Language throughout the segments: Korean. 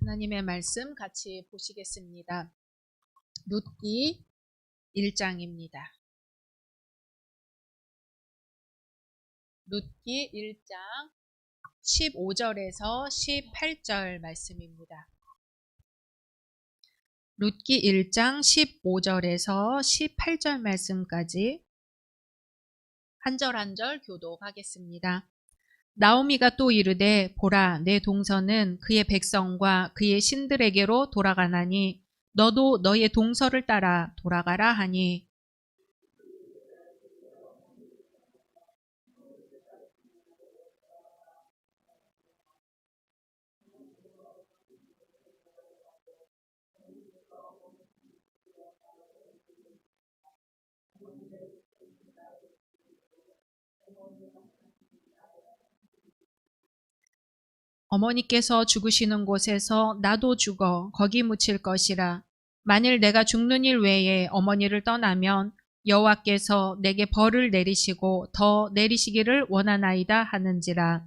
하나님의 말씀 같이 보시겠습니다. 룻기 1장입니다. 룻기 1장 15절에서 18절 말씀입니다. 룻기 1장 15절에서 18절 말씀까지 한 절 한 절 교독하겠습니다. 나오미가 또 이르되 보라 내 동서는 그의 백성과 그의 신들에게로 돌아가나니 너도 너의 동서를 따라 돌아가라 하니 어머니께서 죽으시는 곳에서 나도 죽어 거기 묻힐 것이라. 만일 내가 죽는 일 외에 어머니를 떠나면 여호와께서 내게 벌을 내리시고 더 내리시기를 원하나이다 하는지라.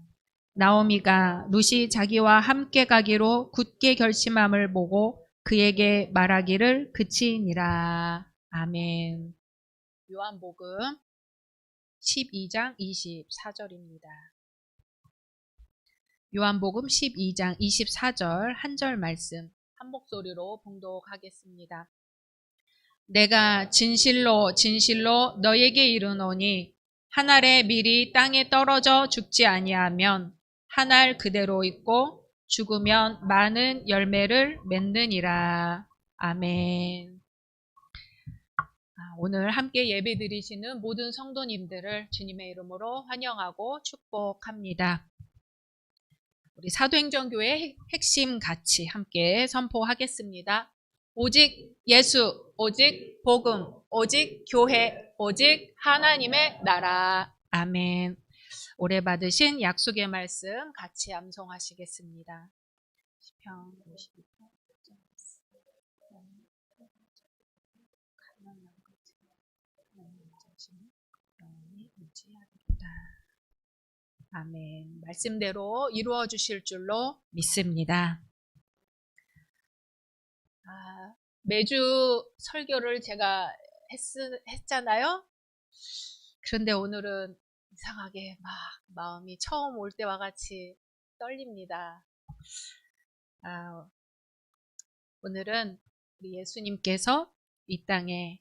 나오미가 룻이 자기와 함께 가기로 굳게 결심함을 보고 그에게 말하기를 그치니라. 아멘. 요한복음 12장 24절입니다. 요한복음 12장 24절 한 절 말씀 한 목소리로 봉독하겠습니다. 내가 진실로 진실로 너에게 이르노니 한 알의 밀이 땅에 떨어져 죽지 아니하면 한 알 그대로 있고 죽으면 많은 열매를 맺느니라. 아멘. 오늘 함께 예배 드리시는 모든 성도님들을 주님의 이름으로 환영하고 축복합니다. 우리 사도행전교회 핵심 가치 함께 선포하겠습니다. 오직 예수, 오직 복음, 오직 교회, 오직 하나님의 나라. 아멘. 올해 받으신 약속의 말씀 같이 암송하시겠습니다. 시편 52편. 아멘. 말씀대로 이루어 주실 줄로 믿습니다. 매주 설교를 제가 했잖아요. 그런데 오늘은 이상하게 막 마음이 처음 올 때와 같이 떨립니다. 오늘은 우리 예수님께서 이 땅에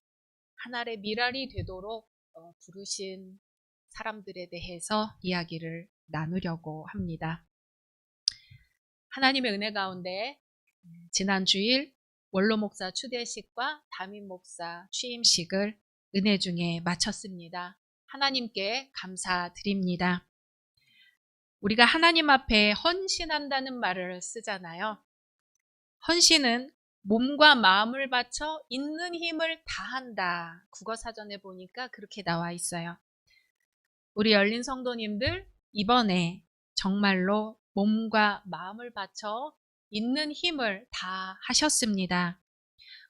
한 알의 밀알이 되도록 부르신 사람들에 대해서 이야기를 나누려고 합니다. 하나님의 은혜 가운데 지난 주일 원로 목사 추대식과 담임 목사 취임식을 은혜 중에 마쳤습니다. 하나님께 감사드립니다. 우리가 하나님 앞에 헌신한다는 말을 쓰잖아요. 헌신은 몸과 마음을 바쳐 있는 힘을 다한다. 국어사전에 보니까 그렇게 나와 있어요. 우리 열린 성도님들 이번에 정말로 몸과 마음을 바쳐 있는 힘을 다 하셨습니다.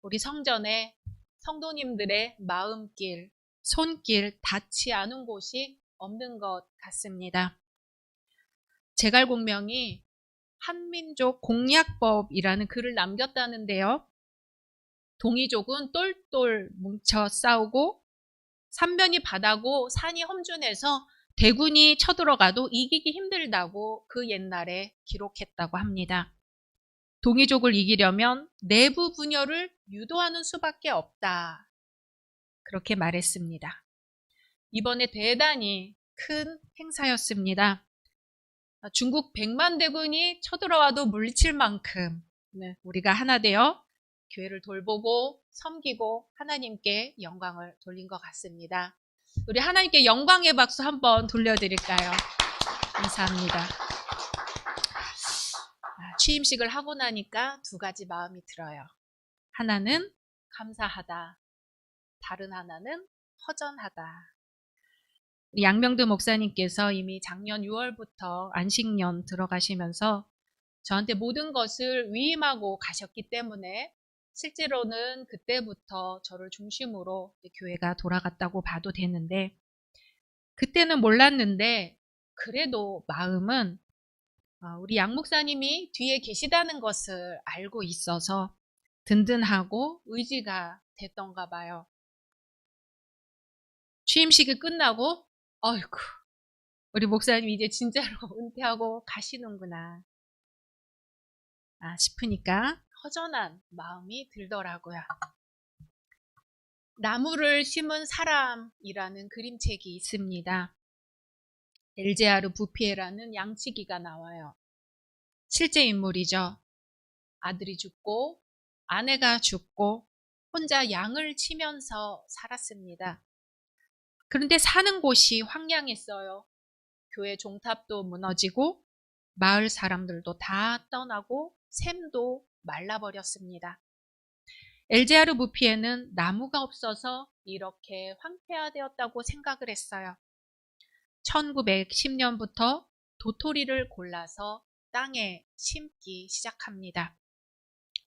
우리 성전에 성도님들의 마음길, 손길 닿지 않은 곳이 없는 것 같습니다. 제갈공명이 한민족 공약법이라는 글을 남겼다는데요. 동이족은 똘똘 뭉쳐 싸우고 삼변이 바다고 산이 험준해서 대군이 쳐들어가도 이기기 힘들다고 그 옛날에 기록했다고 합니다. 동이족을 이기려면 내부 분열을 유도하는 수밖에 없다. 그렇게 말했습니다. 이번에 대단히 큰 행사였습니다. 중국 100만 대군이 쳐들어와도 물리칠 만큼 우리가 하나 되어 교회를 돌보고 섬기고 하나님께 영광을 돌린 것 같습니다. 우리 하나님께 영광의 박수 한번 돌려드릴까요? 감사합니다. 취임식을 하고 나니까 두 가지 마음이 들어요. 하나는 감사하다. 다른 하나는 허전하다. 양명두 목사님께서 이미 작년 6월부터 안식년 들어가시면서 저한테 모든 것을 위임하고 가셨기 때문에 실제로는 그때부터 저를 중심으로 교회가 돌아갔다고 봐도 되는데 그때는 몰랐는데 그래도 마음은 우리 양 목사님이 뒤에 계시다는 것을 알고 있어서 든든하고 의지가 됐던가 봐요. 취임식이 끝나고 어이구 우리 목사님 이제 진짜로 은퇴하고 가시는구나 싶으니까 허전한 마음이 들더라고요. 나무를 심은 사람이라는 그림책이 있습니다. 엘제아르 부피에라는 양치기가 나와요. 실제 인물이죠. 아들이 죽고 아내가 죽고 혼자 양을 치면서 살았습니다. 그런데 사는 곳이 황량했어요. 교회 종탑도 무너지고 마을 사람들도 다 떠나고 샘도 말라버렸습니다. 엘제아르 부피에는 나무가 없어서 이렇게 황폐화되었다고 생각을 했어요. 1910년부터 도토리를 골라서 땅에 심기 시작합니다.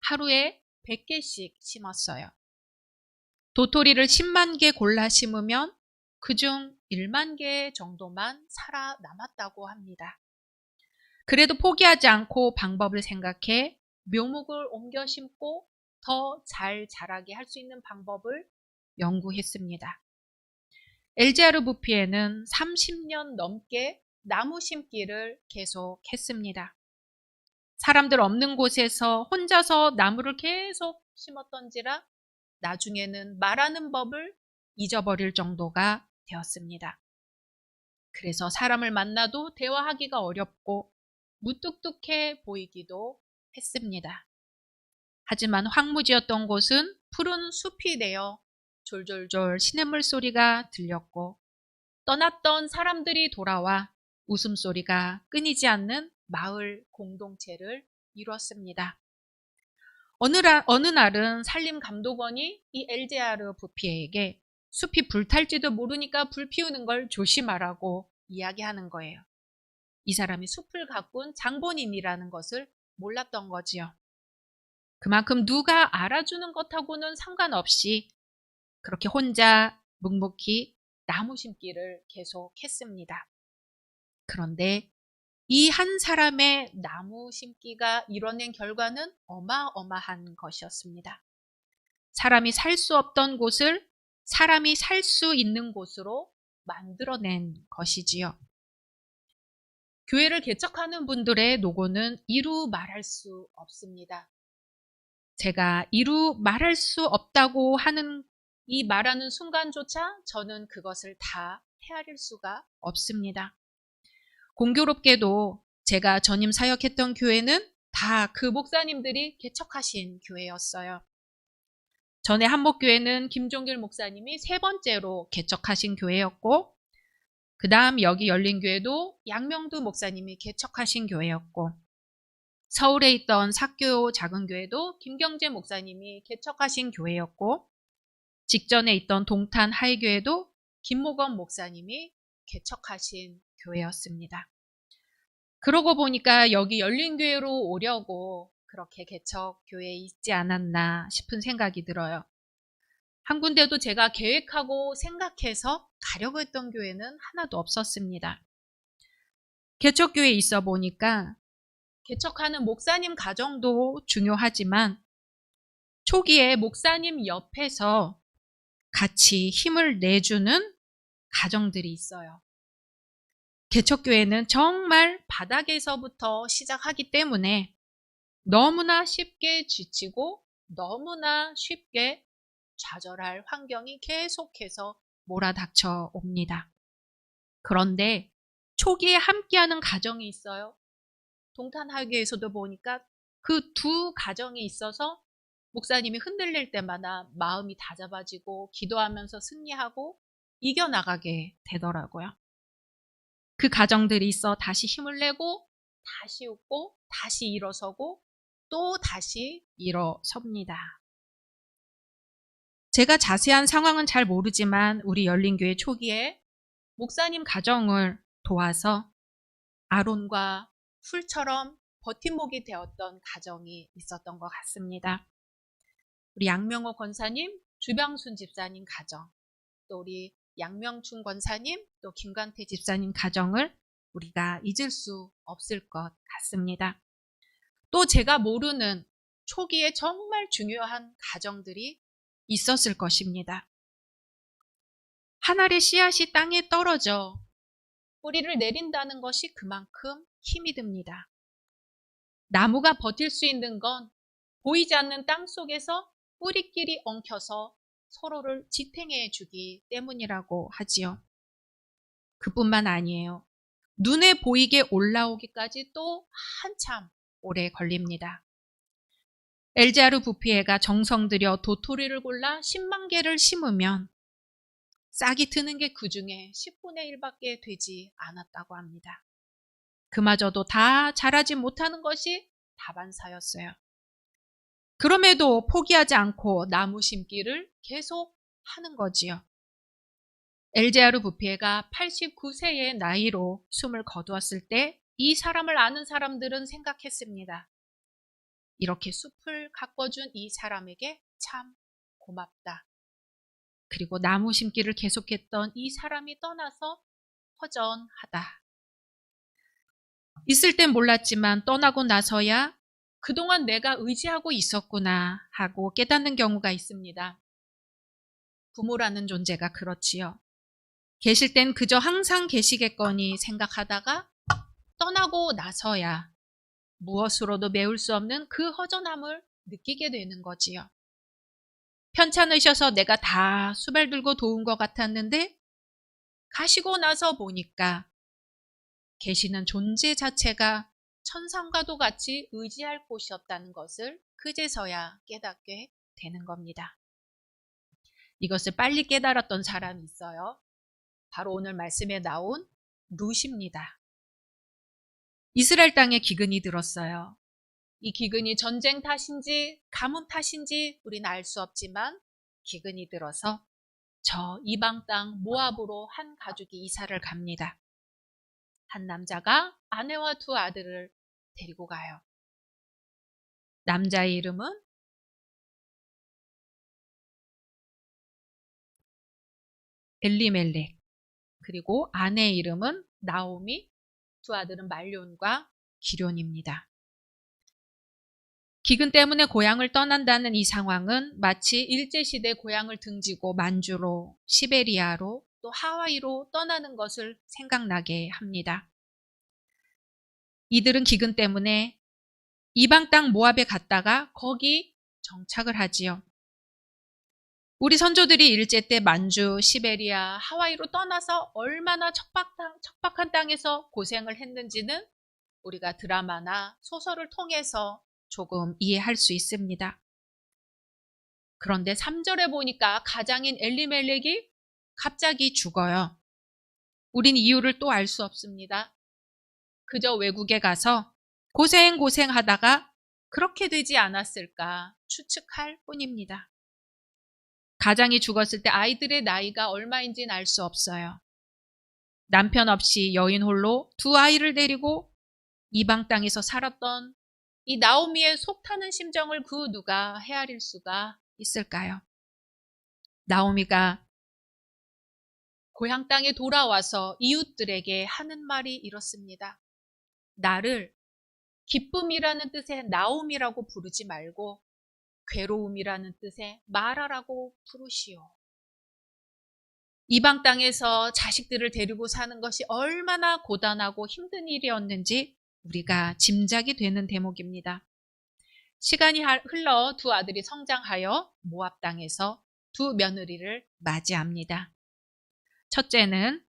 하루에 100개씩 심었어요. 도토리를 10만 개 골라 심으면 그중 1만 개 정도만 살아남았다고 합니다. 그래도 포기하지 않고 방법을 생각해 묘목을 옮겨 심고 더 잘 자라게 할 수 있는 방법을 연구했습니다. 엘제아르 부피에는 30년 넘게 나무 심기를 계속했습니다. 사람들 없는 곳에서 혼자서 나무를 계속 심었던지라 나중에는 말하는 법을 잊어버릴 정도가 되었습니다. 그래서 사람을 만나도 대화하기가 어렵고 무뚝뚝해 보이기도 했습니다. 하지만 황무지였던 곳은 푸른 숲이 되어 졸졸졸 시냇물 소리가 들렸고 떠났던 사람들이 돌아와 웃음소리가 끊이지 않는 마을 공동체를 이루었습니다. 어느 날은 산림감독원이 이 엘제아르 부피에게 숲이 불탈지도 모르니까 불 피우는 걸 조심하라고 이야기하는 거예요. 이 사람이 숲을 가꾼 장본인이라는 것을 몰랐던 거지요. 그만큼 누가 알아주는 것하고는 상관없이 그렇게 혼자 묵묵히 나무 심기를 계속했습니다. 그런데 이 한 사람의 나무 심기가 이뤄낸 결과는 어마어마한 것이었습니다. 사람이 살 수 없던 곳을 사람이 살 수 있는 곳으로 만들어낸 것이지요. 교회를 개척하는 분들의 노고는 이루 말할 수 없습니다. 제가 이루 말할 수 없다고 하는 이 말하는 순간조차 저는 그것을 다 헤아릴 수가 없습니다. 공교롭게도 제가 전임 사역했던 교회는 다 그 목사님들이 개척하신 교회였어요. 전에 한목교회는 김종길 목사님이 3번째로 개척하신 교회였고 그 다음 여기 열린교회도 양명두 목사님이 개척하신 교회였고 서울에 있던 사교 작은 교회도 김경재 목사님이 개척하신 교회였고 직전에 있던 동탄 하이교회도 김모건 목사님이 개척하신 교회였습니다. 그러고 보니까 여기 열린교회로 오려고 그렇게 개척교회에 있지 않았나 싶은 생각이 들어요. 한 군데도 제가 계획하고 생각해서 가려고 했던 교회는 하나도 없었습니다. 개척교회에 있어 보니까 개척하는 목사님 가정도 중요하지만 초기에 목사님 옆에서 같이 힘을 내주는 가정들이 있어요. 개척교회는 정말 바닥에서부터 시작하기 때문에 너무나 쉽게 지치고 너무나 쉽게 좌절할 환경이 계속해서 몰아닥쳐 옵니다. 그런데 초기에 함께하는 가정이 있어요. 동탄하교에서도 보니까 그 두 가정이 있어서 목사님이 흔들릴 때마다 마음이 다잡아지고 기도하면서 승리하고 이겨나가게 되더라고요. 그 가정들이 있어 다시 힘을 내고 다시 웃고 다시 일어서고 또 다시 일어섭니다. 제가 자세한 상황은 잘 모르지만 우리 열린교회 초기에 목사님 가정을 도와서 아론과 풀처럼 버팀목이 되었던 가정이 있었던 것 같습니다. 우리 양명호 권사님, 주병순 집사님 가정, 또 우리 양명춘 권사님, 또 김관태 집사님 가정을 우리가 잊을 수 없을 것 같습니다. 또 제가 모르는 초기에 정말 중요한 가정들이 있었을 것입니다. 한 알의 씨앗이 땅에 떨어져 뿌리를 내린다는 것이 그만큼 힘이 듭니다. 나무가 버틸 수 있는 건 보이지 않는 땅 속에서 뿌리끼리 엉켜서 서로를 지탱해 주기 때문이라고 하지요. 그뿐만 아니에요. 눈에 보이게 올라오기까지 또 한참 오래 걸립니다. 엘자르 부피에가 정성 들여 도토리를 골라 10만 개를 심으면 싹이 트는 게 그 중에 10분의 1밖에 되지 않았다고 합니다. 그마저도 다 자라지 못하는 것이 다반사였어요. 그럼에도 포기하지 않고 나무 심기를 계속 하는 거지요. 엘제아르 부피에가 89세의 나이로 숨을 거두었을 때 이 사람을 아는 사람들은 생각했습니다. 이렇게 숲을 가꿔준 이 사람에게 참 고맙다. 그리고 나무 심기를 계속했던 이 사람이 떠나서 허전하다. 있을 땐 몰랐지만 떠나고 나서야 그동안 내가 의지하고 있었구나 하고 깨닫는 경우가 있습니다. 부모라는 존재가 그렇지요. 계실 땐 그저 항상 계시겠거니 생각하다가 떠나고 나서야 무엇으로도 메울 수 없는 그 허전함을 느끼게 되는 거지요. 편찮으셔서 내가 다 수발 들고 도운 것 같았는데 가시고 나서 보니까 계시는 존재 자체가 천상과도 같이 의지할 곳이 없다는 것을 그제서야 깨닫게 되는 겁니다. 이것을 빨리 깨달았던 사람이 있어요. 바로 오늘 말씀에 나온 룻입니다. 이스라엘 땅에 기근이 들었어요. 이 기근이 전쟁 탓인지 가뭄 탓인지 우리는 알 수 없지만 기근이 들어서 저 이방 땅 모압으로 한 가족이 이사를 갑니다. 한 남자가 아내와 두 아들을 데리고 가요. 남자의 이름은 엘리멜렉, 그리고 아내의 이름은 나오미, 두 아들은 말론과 기럯입니다. 기근 때문에 고향을 떠난다는 이 상황은 마치 일제시대 고향을 등지고 만주로, 시베리아로, 또 하와이로 떠나는 것을 생각나게 합니다. 이들은 기근 때문에 이방 땅 모압에 갔다가 거기 정착을 하지요. 우리 선조들이 일제 때 만주, 시베리아, 하와이로 떠나서 얼마나 척박한 땅에서 고생을 했는지는 우리가 드라마나 소설을 통해서 조금 이해할 수 있습니다. 그런데 3절에 보니까 가장인 엘리멜렉이 갑자기 죽어요. 우린 이유를 또 알 수 없습니다. 그저 외국에 가서 고생하다가 그렇게 되지 않았을까 추측할 뿐입니다. 가장이 죽었을 때 아이들의 나이가 얼마인지는 알 수 없어요. 남편 없이 여인 홀로 두 아이를 데리고 이방 땅에서 살았던 이 나오미의 속 타는 심정을 그 누가 헤아릴 수가 있을까요? 나오미가 고향 땅에 돌아와서 이웃들에게 하는 말이 이렇습니다. 나를 기쁨이라는 뜻의 나옴이라고 부르지 말고 괴로움이라는 뜻의 마라라고 부르시오. 이방 땅에서 자식들을 데리고 사는 것이 얼마나 고단하고 힘든 일이었는지 우리가 짐작이 되는 대목입니다. 시간이 흘러 두 아들이 성장하여 모압 땅에서 두 며느리를 맞이합니다. 첫째는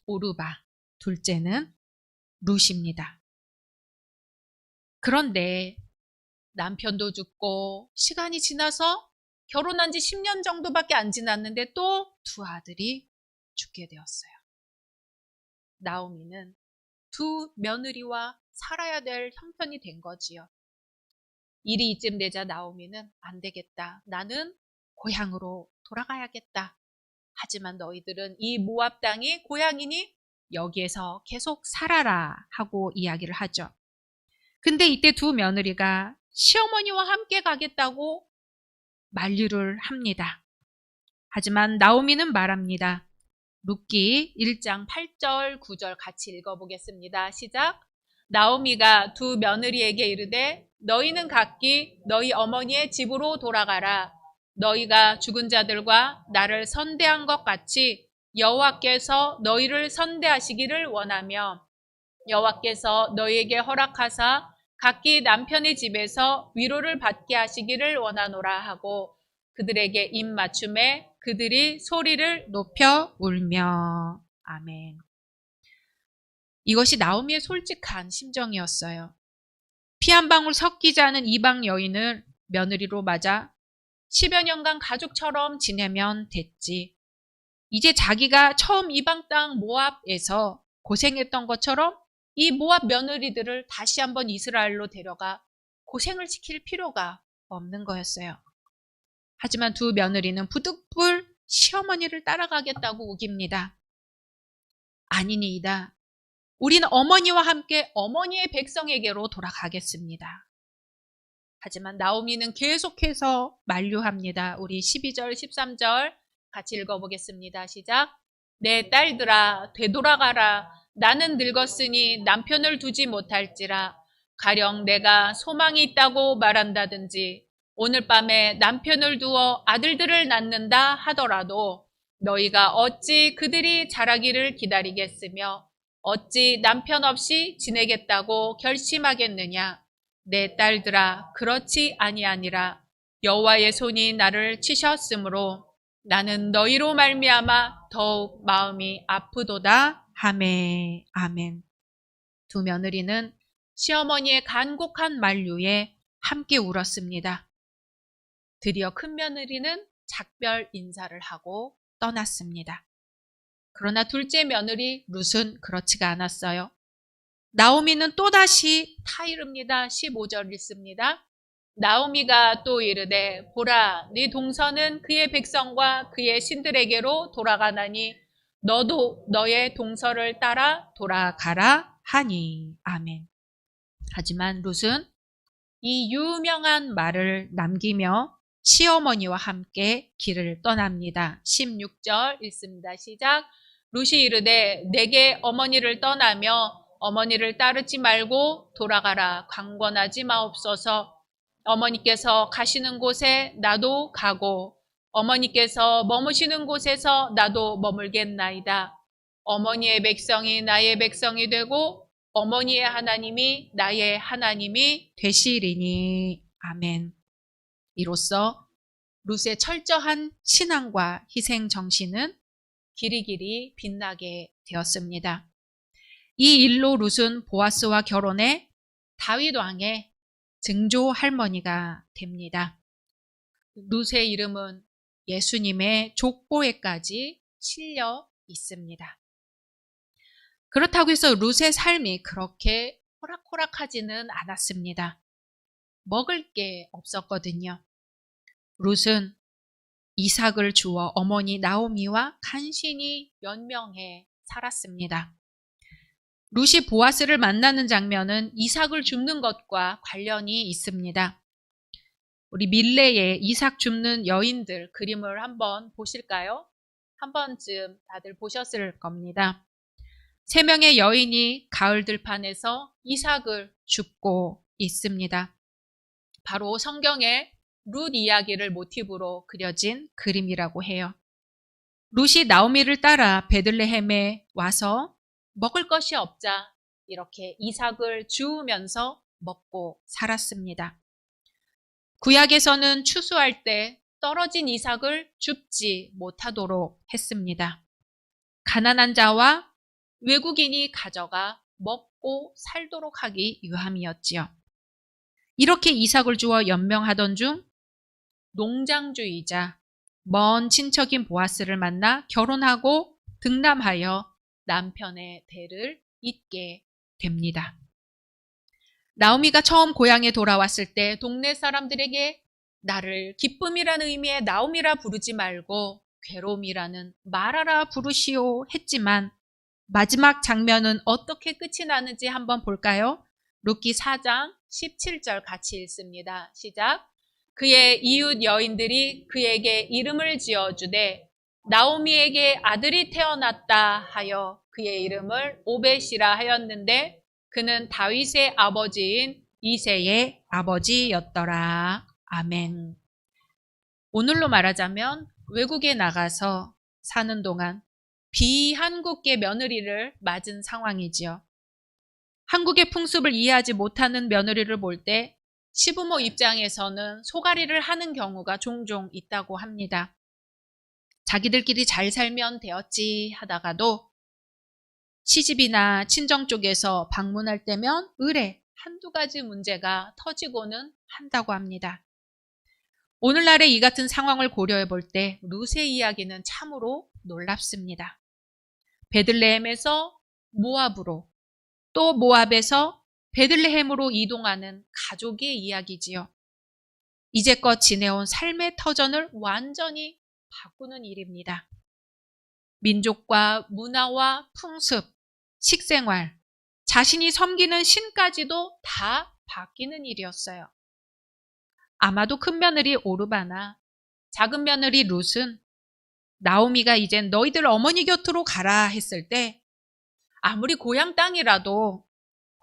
오르바, 둘째는 룻입니다. 그런데 남편도 죽고 시간이 지나서 결혼한 지 10년 정도밖에 안 지났는데 또 두 아들이 죽게 되었어요. 나오미는 두 며느리와 살아야 될 형편이 된 거지요. 일이 이쯤 되자 나오미는 안 되겠다. 나는 고향으로 돌아가야겠다. 하지만 너희들은 이 모압 땅이 고향이니 여기에서 계속 살아라 하고 이야기를 하죠. 근데 이때 두 며느리가 시어머니와 함께 가겠다고 만류를 합니다. 하지만 나오미는 말합니다. 룻기 1장 8절 9절 같이 읽어보겠습니다. 시작. 나오미가 두 며느리에게 이르되 너희는 각기 너희 어머니의 집으로 돌아가라. 너희가 죽은 자들과 나를 선대한 것 같이 여호와께서 너희를 선대하시기를 원하며 여호와께서 너희에게 허락하사 각기 남편의 집에서 위로를 받게 하시기를 원하노라 하고 그들에게 입 맞춤에 그들이 소리를 높여 울며. 아멘. 이것이 나오미의 솔직한 심정이었어요. 피 한 방울 섞이지 않은 이방 여인을 며느리로 맞아 10여 년간 가족처럼 지내면 됐지. 이제 자기가 처음 이방 땅 모압에서 고생했던 것처럼 이 모압 며느리들을 다시 한번 이스라엘로 데려가 고생을 시킬 필요가 없는 거였어요. 하지만 두 며느리는 부득불 시어머니를 따라가겠다고 우깁니다. 아니니이다. 우리는 어머니와 함께 어머니의 백성에게로 돌아가겠습니다. 하지만 나오미는 계속해서 만류합니다. 우리 12절, 13절 같이 읽어보겠습니다. 시작. 내 딸들아 되돌아가라. 나는 늙었으니 남편을 두지 못할지라. 가령 내가 소망이 있다고 말한다든지 오늘 밤에 남편을 두어 아들들을 낳는다 하더라도 너희가 어찌 그들이 자라기를 기다리겠으며 어찌 남편 없이 지내겠다고 결심하겠느냐. 내 딸들아 그렇지 아니하니라. 여호와의 손이 나를 치셨으므로 나는 너희로 말미암아 더욱 마음이 아프도다 하매. 아멘. 두 며느리는 시어머니의 간곡한 만류에 함께 울었습니다. 드디어 큰 며느리는 작별 인사를 하고 떠났습니다. 그러나 둘째 며느리 룻은 그렇지가 않았어요. 나오미는 또다시 타이릅니다. 15절 읽습니다. 나오미가 또 이르되 보라 네 동서는 그의 백성과 그의 신들에게로 돌아가나니 너도 너의 동서를 따라 돌아가라 하니. 아멘. 하지만 룻은 이 유명한 말을 남기며 시어머니와 함께 길을 떠납니다. 16절 읽습니다. 시작. 룻이 이르되 내게 어머니를 떠나며 어머니를 따르지 말고 돌아가라. 강권하지 마옵소서. 어머니께서 가시는 곳에 나도 가고 어머니께서 머무시는 곳에서 나도 머물겠나이다. 어머니의 백성이 나의 백성이 되고 어머니의 하나님이 나의 하나님이 되시리니. 아멘. 이로써 룻의 철저한 신앙과 희생 정신은 길이길이 빛나게 되었습니다. 이 일로 룻은 보아스와 결혼해 다윗 왕의 증조 할머니가 됩니다. 룻의 이름은 예수님의 족보에까지 실려 있습니다. 그렇다고 해서 룻의 삶이 그렇게 호락호락하지는 않았습니다. 먹을 게 없었거든요. 룻은 이삭을 주어 어머니 나오미와 간신히 연명해 살았습니다. 룻이 보아스를 만나는 장면은 이삭을 줍는 것과 관련이 있습니다. 우리 밀레의 이삭 줍는 여인들 그림을 한번 보실까요? 한 번쯤 다들 보셨을 겁니다. 3명의 여인이 가을 들판에서 이삭을 줍고 있습니다. 바로 성경의 룻 이야기를 모티브로 그려진 그림이라고 해요. 룻이 나오미를 따라 베들레헴에 와서 먹을 것이 없자 이렇게 이삭을 주우면서 먹고 살았습니다. 구약에서는 추수할 때 떨어진 이삭을 줍지 못하도록 했습니다. 가난한 자와 외국인이 가져가 먹고 살도록 하기 위함이었지요. 이렇게 이삭을 주어 연명하던 중 농장주이자 먼 친척인 보아스를 만나 결혼하고 등남하여 남편의 대를 잇게 됩니다. 나오미가 처음 고향에 돌아왔을 때 동네 사람들에게 나를 기쁨이라는 의미의 나오미라 부르지 말고 괴로움이라는 마라라 부르시오 했지만 마지막 장면은 어떻게 끝이 나는지 한번 볼까요? 룻기 4장 17절 같이 읽습니다. 시작. 그의 이웃 여인들이 그에게 이름을 지어주되 나오미에게 아들이 태어났다 하여 그의 이름을 오벳이라 하였는데 그는 다윗의 아버지인 이새의 아버지였더라. 아멘. 오늘로 말하자면 외국에 나가서 사는 동안 비한국계 며느리를 맞은 상황이지요. 한국의 풍습을 이해하지 못하는 며느리를 볼 때 시부모 입장에서는 소가리를 하는 경우가 종종 있다고 합니다. 자기들끼리 잘 살면 되었지 하다가도 시집이나 친정 쪽에서 방문할 때면 의례 한두 가지 문제가 터지고는 한다고 합니다. 오늘날의 이 같은 상황을 고려해 볼 때 룻의 이야기는 참으로 놀랍습니다. 베들레헴에서 모압으로 또 모압에서 베들레헴으로 이동하는 가족의 이야기지요. 이제껏 지내온 삶의 터전을 완전히 바꾸는 일입니다. 민족과 문화와 풍습, 식생활, 자신이 섬기는 신까지도 다 바뀌는 일이었어요. 아마도 큰 며느리 오르바나 작은 며느리 룻은 나오미가 이젠 너희들 어머니 곁으로 가라 했을 때 아무리 고향 땅이라도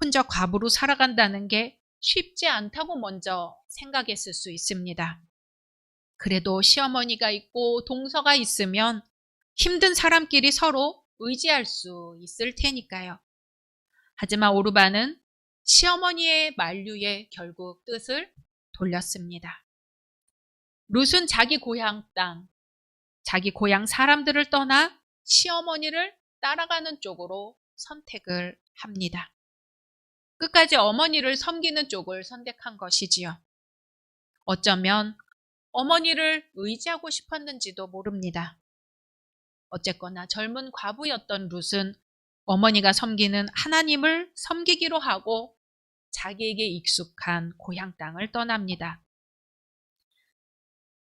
혼자 과부로 살아간다는 게 쉽지 않다고 먼저 생각했을 수 있습니다. 그래도 시어머니가 있고 동서가 있으면 힘든 사람끼리 서로 의지할 수 있을 테니까요. 하지만 오르바는 시어머니의 만류에 결국 뜻을 돌렸습니다. 룻은 자기 고향 땅, 자기 고향 사람들을 떠나 시어머니를 따라가는 쪽으로 선택을 합니다. 끝까지 어머니를 섬기는 쪽을 선택한 것이지요. 어쩌면 어머니를 의지하고 싶었는지도 모릅니다. 어쨌거나 젊은 과부였던 룻은 어머니가 섬기는 하나님을 섬기기로 하고 자기에게 익숙한 고향 땅을 떠납니다.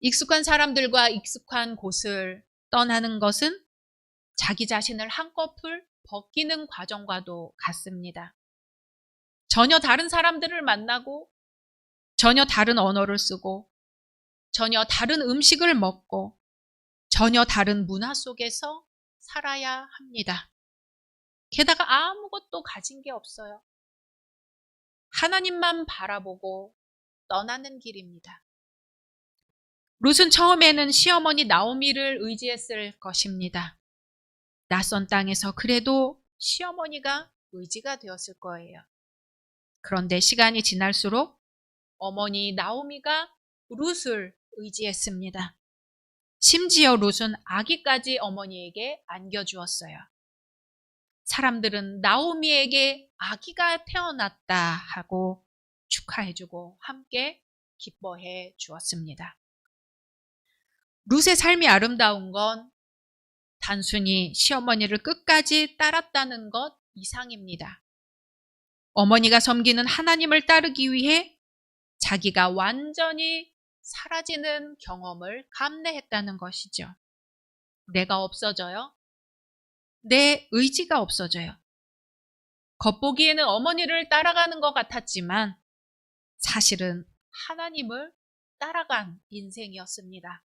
익숙한 사람들과 익숙한 곳을 떠나는 것은 자기 자신을 한꺼풀 벗기는 과정과도 같습니다. 전혀 다른 사람들을 만나고 전혀 다른 언어를 쓰고 전혀 다른 음식을 먹고 전혀 다른 문화 속에서 살아야 합니다. 게다가 아무것도 가진 게 없어요. 하나님만 바라보고 떠나는 길입니다. 룻은 처음에는 시어머니 나오미를 의지했을 것입니다. 낯선 땅에서 그래도 시어머니가 의지가 되었을 거예요. 그런데 시간이 지날수록 어머니 나오미가 룻을 의지했습니다. 심지어 룻은 아기까지 어머니에게 안겨주었어요. 사람들은 나오미에게 아기가 태어났다 하고 축하해주고 함께 기뻐해 주었습니다. 룻의 삶이 아름다운 건 단순히 시어머니를 끝까지 따랐다는 것 이상입니다. 어머니가 섬기는 하나님을 따르기 위해 자기가 완전히 사라지는 경험을 감내했다는 것이죠. 내가 없어져요. 내 의지가 없어져요. 겉보기에는 어머니를 따라가는 것 같았지만 사실은 하나님을 따라간 인생이었습니다.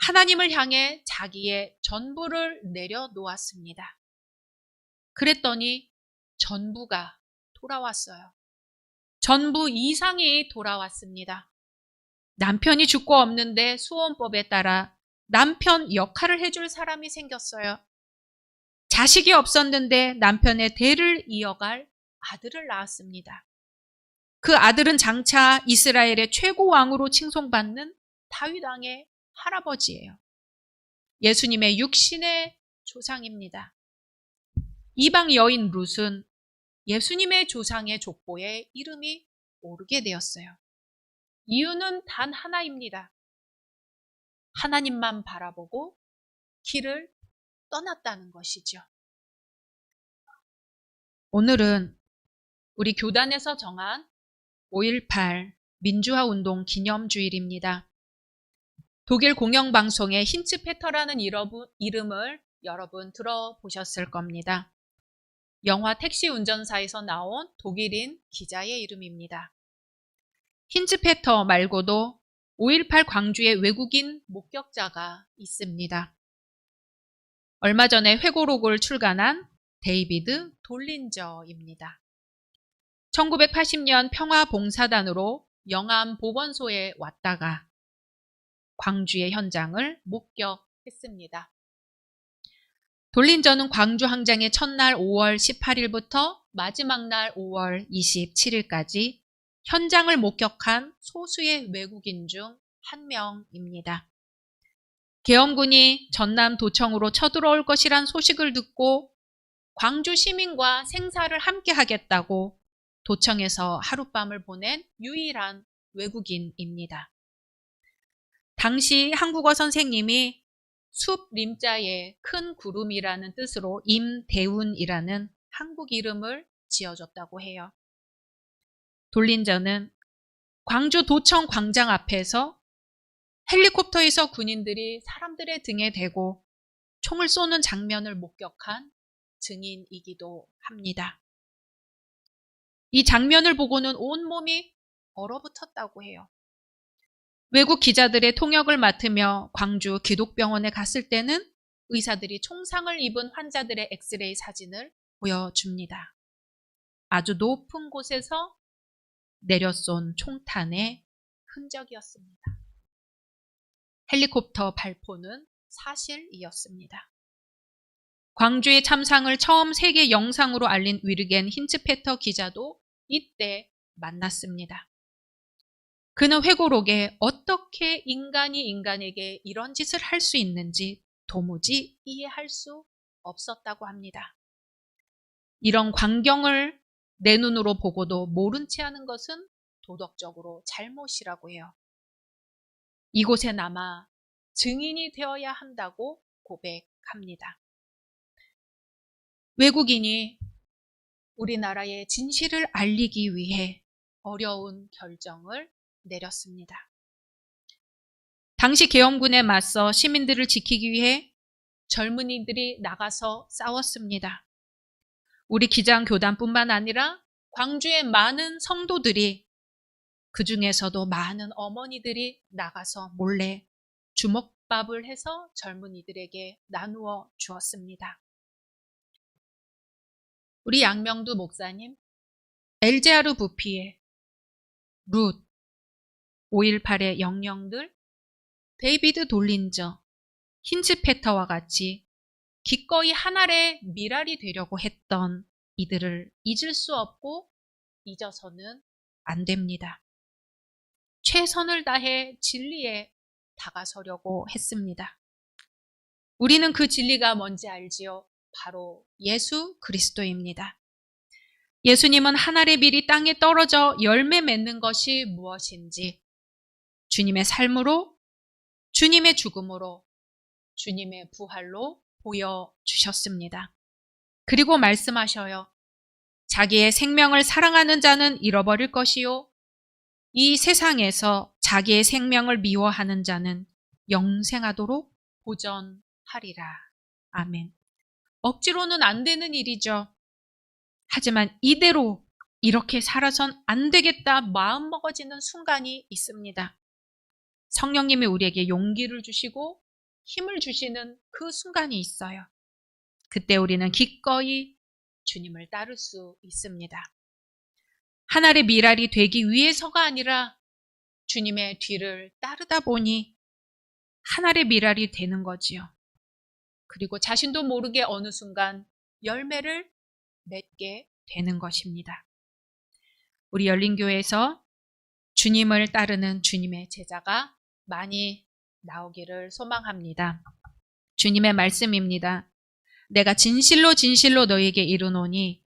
하나님을 향해 자기의 전부를 내려놓았습니다. 그랬더니 전부가 돌아왔어요. 전부 이상이 돌아왔습니다. 남편이 죽고 없는데 수원법에 따라 남편 역할을 해줄 사람이 생겼어요. 자식이 없었는데 남편의 대를 이어갈 아들을 낳았습니다. 그 아들은 장차 이스라엘의 최고 왕으로 칭송받는 다윗 왕의 할아버지예요. 예수님의 육신의 조상입니다. 이방 여인 룻은 예수님의 조상의 족보에 이름이 오르게 되었어요. 이유는 단 하나입니다. 하나님만 바라보고 길을 떠났다는 것이죠. 오늘은 우리 교단에서 정한 5.18 민주화 운동 기념주일입니다. 독일 공영방송의 힌츠페터라는 이름을 여러분 들어보셨을 겁니다. 영화 택시 운전사에서 나온 독일인 기자의 이름입니다. 힌츠페터 말고도 5.18 광주의 외국인 목격자가 있습니다. 얼마 전에 회고록을 출간한 데이비드 돌린저입니다. 1980년 평화봉사단으로 영암 보건소에 왔다가 광주의 현장을 목격했습니다. 돌린저는 광주 항쟁의 첫날 5월 18일부터 마지막 날 5월 27일까지 현장을 목격한 소수의 외국인 중 한 명입니다. 계엄군이 전남 도청으로 쳐들어올 것이란 소식을 듣고 광주 시민과 생사를 함께 하겠다고 도청에서 하룻밤을 보낸 유일한 외국인입니다. 당시 한국어 선생님이 숲 림자에 큰 구름이라는 뜻으로 임대운이라는 한국 이름을 지어줬다고 해요. 돌린저는 광주 도청 광장 앞에서 헬리콥터에서 군인들이 사람들의 등에 대고 총을 쏘는 장면을 목격한 증인이기도 합니다. 이 장면을 보고는 온몸이 얼어붙었다고 해요. 외국 기자들의 통역을 맡으며 광주 기독병원에 갔을 때는 의사들이 총상을 입은 환자들의 엑스레이 사진을 보여줍니다. 아주 높은 곳에서 내려쏜 총탄의 흔적이었습니다. 헬리콥터 발포는 사실이었습니다. 광주의 참상을 처음 세계 영상으로 알린 위르겐 힌츠페터 기자도 이때 만났습니다. 그는 회고록에 어떻게 인간이 인간에게 이런 짓을 할 수 있는지 도무지 이해할 수 없었다고 합니다. 이런 광경을 내 눈으로 보고도 모른 채 하는 것은 도덕적으로 잘못이라고 해요. 이곳에 남아 증인이 되어야 한다고 고백합니다. 외국인이 우리나라의 진실을 알리기 위해 어려운 결정을 내렸습니다. 당시 계엄군에 맞서 시민들을 지키기 위해 젊은이들이 나가서 싸웠습니다. 우리 기장 교단뿐만 아니라 광주의 많은 성도들이, 그 중에서도 많은 어머니들이 나가서 몰래 주먹밥을 해서 젊은이들에게 나누어 주었습니다. 우리 양명두 목사님, 엘제하르 부피의 룻, 5.18의 영령들, 데이비드 돌린저, 힌츠페터와 같이 기꺼이 하늘의 미랄이 되려고 했던 이들을 잊을 수 없고 잊어서는 안 됩니다. 최선을 다해 진리에 다가서려고 했습니다. 우리는 그 진리가 뭔지 알지요? 바로 예수 그리스도입니다. 예수님은 하늘의 밀이 땅에 떨어져 열매 맺는 것이 무엇인지 주님의 삶으로, 주님의 죽음으로, 주님의 부활로 보여주셨습니다. 그리고 말씀하셔요. 자기의 생명을 사랑하는 자는 잃어버릴 것이요. 이 세상에서 자기의 생명을 미워하는 자는 영생하도록 보전하리라. 아멘. 억지로는 안 되는 일이죠. 하지만 이대로 이렇게 살아선 안 되겠다 마음먹어지는 순간이 있습니다. 성령님이 우리에게 용기를 주시고 힘을 주시는 그 순간이 있어요. 그때 우리는 기꺼이 주님을 따를 수 있습니다. 하늘의 미랄이 되기 위해서가 아니라 주님의 뒤를 따르다 보니 하늘의 미랄이 되는 거지요. 그리고 자신도 모르게 어느 순간 열매를 맺게 되는 것입니다. 우리 열린교회에서 주님을 따르는 주님의 제자가 많이 나오기를 소망합니다. 주님의 말씀입니다. 내가 진실로 진실로 너희에게 이르노니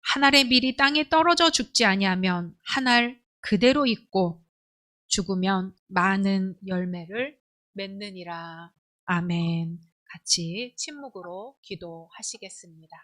한 알의 밀이 땅에 떨어져 죽지 아니하면 한 알 그대로 있고 죽으면 많은 열매를 맺느니라. 아멘. 같이 침묵으로 기도하시겠습니다.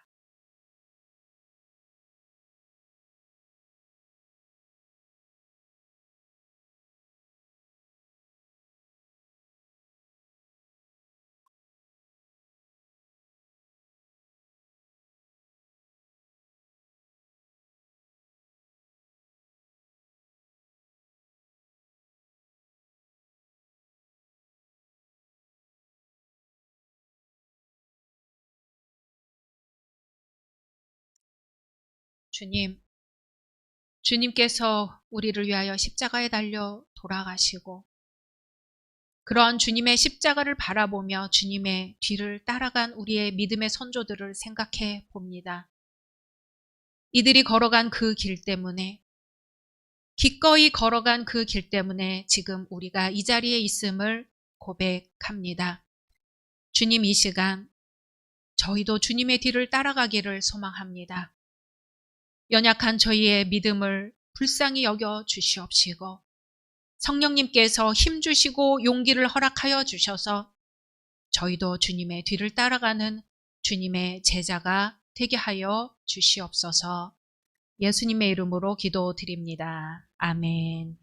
주님께서 우리를 위하여 십자가에 달려 돌아가시고 그러한 주님의 십자가를 바라보며 주님의 뒤를 따라간 우리의 믿음의 선조들을 생각해 봅니다. 이들이 걸어간 그 길 때문에, 기꺼이 걸어간 그 길 때문에 지금 우리가 이 자리에 있음을 고백합니다. 주님, 이 시간 저희도 주님의 뒤를 따라가기를 소망합니다. 연약한 저희의 믿음을 불쌍히 여겨 주시옵시고 성령님께서 힘 주시고 용기를 허락하여 주셔서 저희도 주님의 뒤를 따라가는 주님의 제자가 되게 하여 주시옵소서. 예수님의 이름으로 기도드립니다. 아멘.